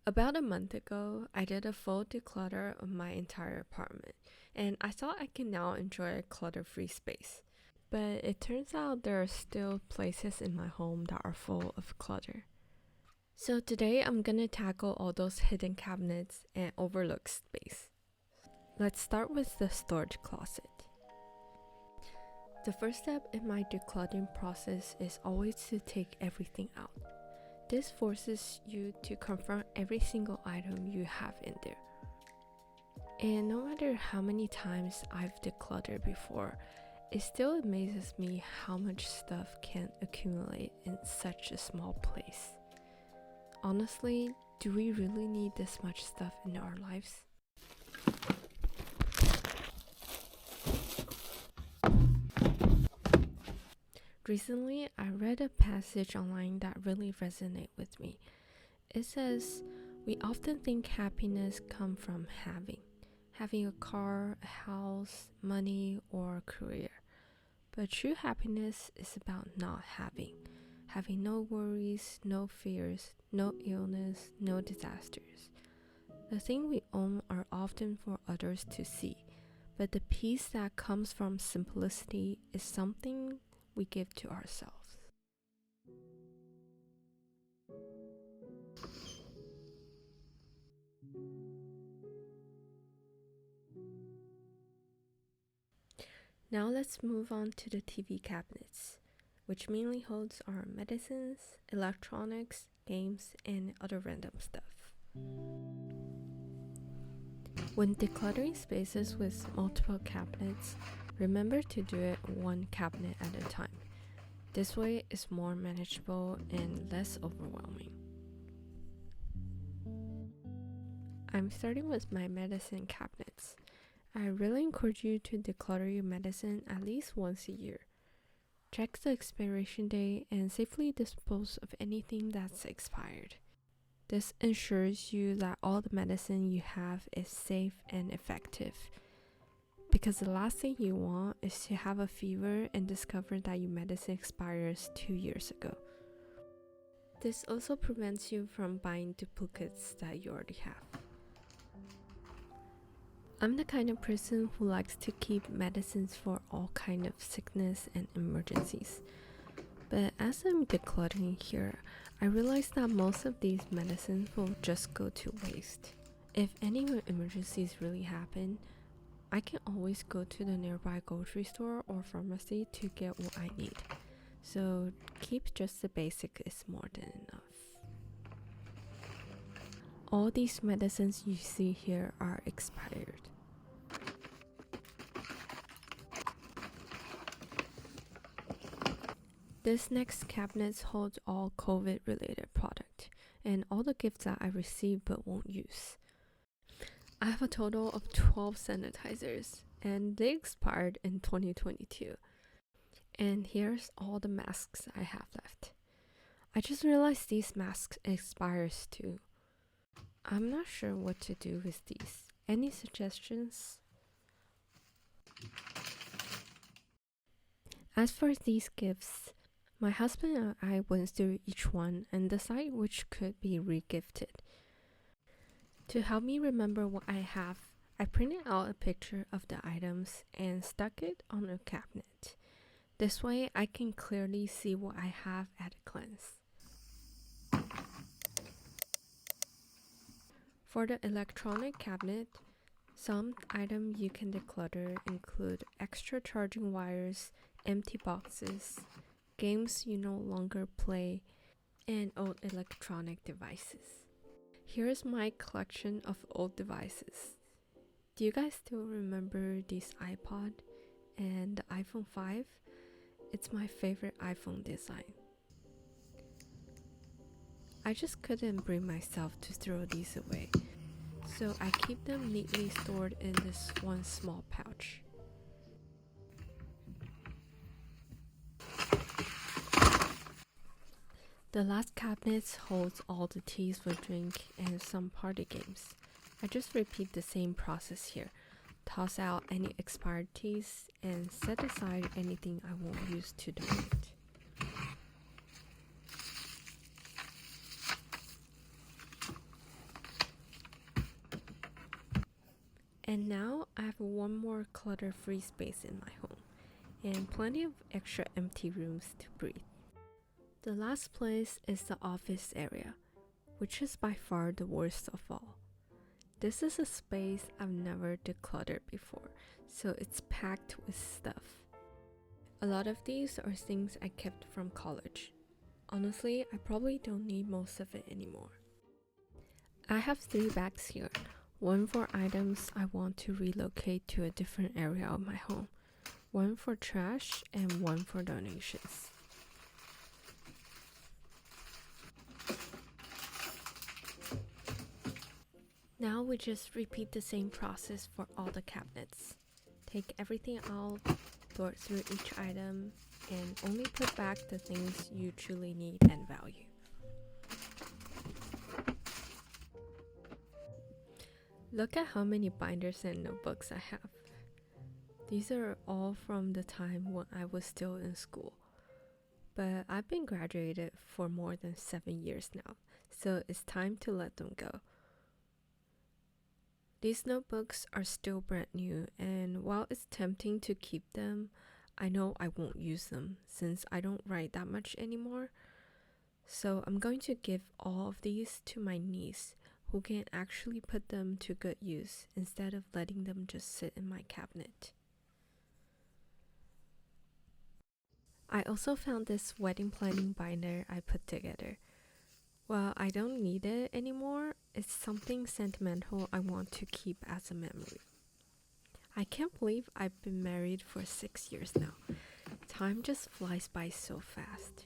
About a month ago, I did a full declutter of my entire apartment, and I thought I can now enjoy a clutter-free space. But it turns out there are still places in my home that are full of clutter. So today I'm gonna tackle all those hidden cabinets and overlooked space. Let's start with the storage closet. The first step in my decluttering process is always to take everything out. This forces you to confront every single item you have in there. And no matter how many times I've decluttered before, it still amazes me how much stuff can accumulate in such a small place. Honestly, do we really need this much stuff in our lives? Recently, I read a passage online that really resonated with me. It says, we often think happiness comes from having a car, a house, money, or a career. But true happiness is about not having no worries, no fears, no illness, no disasters. The things we own are often for others to see, but the peace that comes from simplicity is something we give to ourselves. Now let's move on to the TV cabinets, which mainly holds our medicines, electronics, games, and other random stuff. When decluttering spaces with multiple cabinets, remember to do it one cabinet at a time. This way it's more manageable and less overwhelming. I'm starting with my medicine cabinets. I really encourage you to declutter your medicine at least once a year. Check the expiration date and safely dispose of anything that's expired. This ensures you that all the medicine you have is safe and effective. Because the last thing you want is to have a fever and discover that your medicine expires 2 years ago. This also prevents you from buying duplicates that you already have. I'm the kind of person who likes to keep medicines for all kind of sickness and emergencies. But as I'm decluttering here, I realized that most of these medicines will just go to waste. If any emergencies really happen, I can always go to the nearby grocery store or pharmacy to get what I need. So keep just the basic is more than enough. All these medicines you see here are expired. This next cabinet holds all COVID related products and all the gifts that I received but won't use. I have a total of 12 sanitizers and they expired in 2022. And here's all the masks I have left. I just realized these masks expires too. I'm not sure what to do with these. Any suggestions? As for these gifts, my husband and I went through each one and decided which could be regifted. To help me remember what I have, I printed out a picture of the items and stuck it on a cabinet. This way I can clearly see what I have at a glance. For the electronic cabinet, some items you can declutter include extra charging wires, empty boxes, games you no longer play, and old electronic devices. Here's my collection of old devices. Do you guys still remember this iPod and the iPhone 5? It's my favorite iPhone design. I just couldn't bring myself to throw these away, so I keep them neatly stored in this one small pouch. The last cabinet holds all the teas for drink and some party games. I just repeat the same process here. Toss out any expired teas and set aside anything I won't use to donate. And now I have one more clutter-free space in my home, and plenty of extra empty rooms to breathe. The last place is the office area, which is by far the worst of all. This is a space I've never decluttered before, so it's packed with stuff. A lot of these are things I kept from college. Honestly, I probably don't need most of it anymore. I have 3 bags here, one for items I want to relocate to a different area of my home, one for trash, and one for donations. Now we just repeat the same process for all the cabinets. Take everything out, sort through each item, and only put back the things you truly need and value. Look at how many binders and notebooks I have. These are all from the time when I was still in school. But I've been graduated for more than 7 years now, so it's time to let them go. These notebooks are still brand new, and while it's tempting to keep them, I know I won't use them since I don't write that much anymore. So I'm going to give all of these to my niece, who can actually put them to good use instead of letting them just sit in my cabinet. I also found this wedding planning binder I put together. Well, I don't need it anymore. It's something sentimental I want to keep as a memory. I can't believe I've been married for 6 years now. Time just flies by so fast.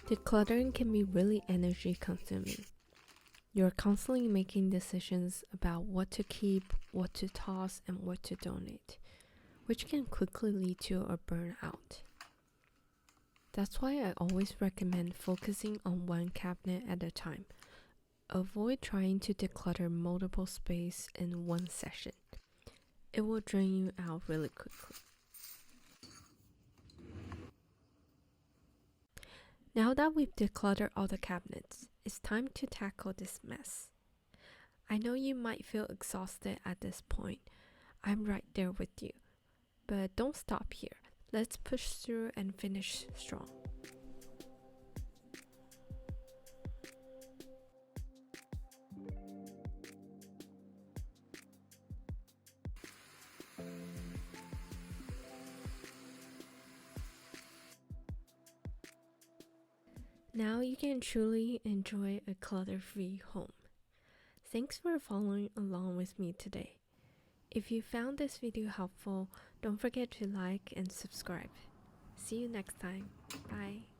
Decluttering can be really energy consuming. You're constantly making decisions about what to keep, what to toss, and what to donate, which can quickly lead to a burnout. That's why I always recommend focusing on one cabinet at a time. Avoid trying to declutter multiple space in one session. It will drain you out really quickly. Now that we've decluttered all the cabinets, it's time to tackle this mess. I know you might feel exhausted at this point. I'm right there with you. But don't stop here. Let's push through and finish strong. Now you can truly enjoy a clutter-free home. Thanks for following along with me today. If you found this video helpful, don't forget to like and subscribe. See you next time. Bye.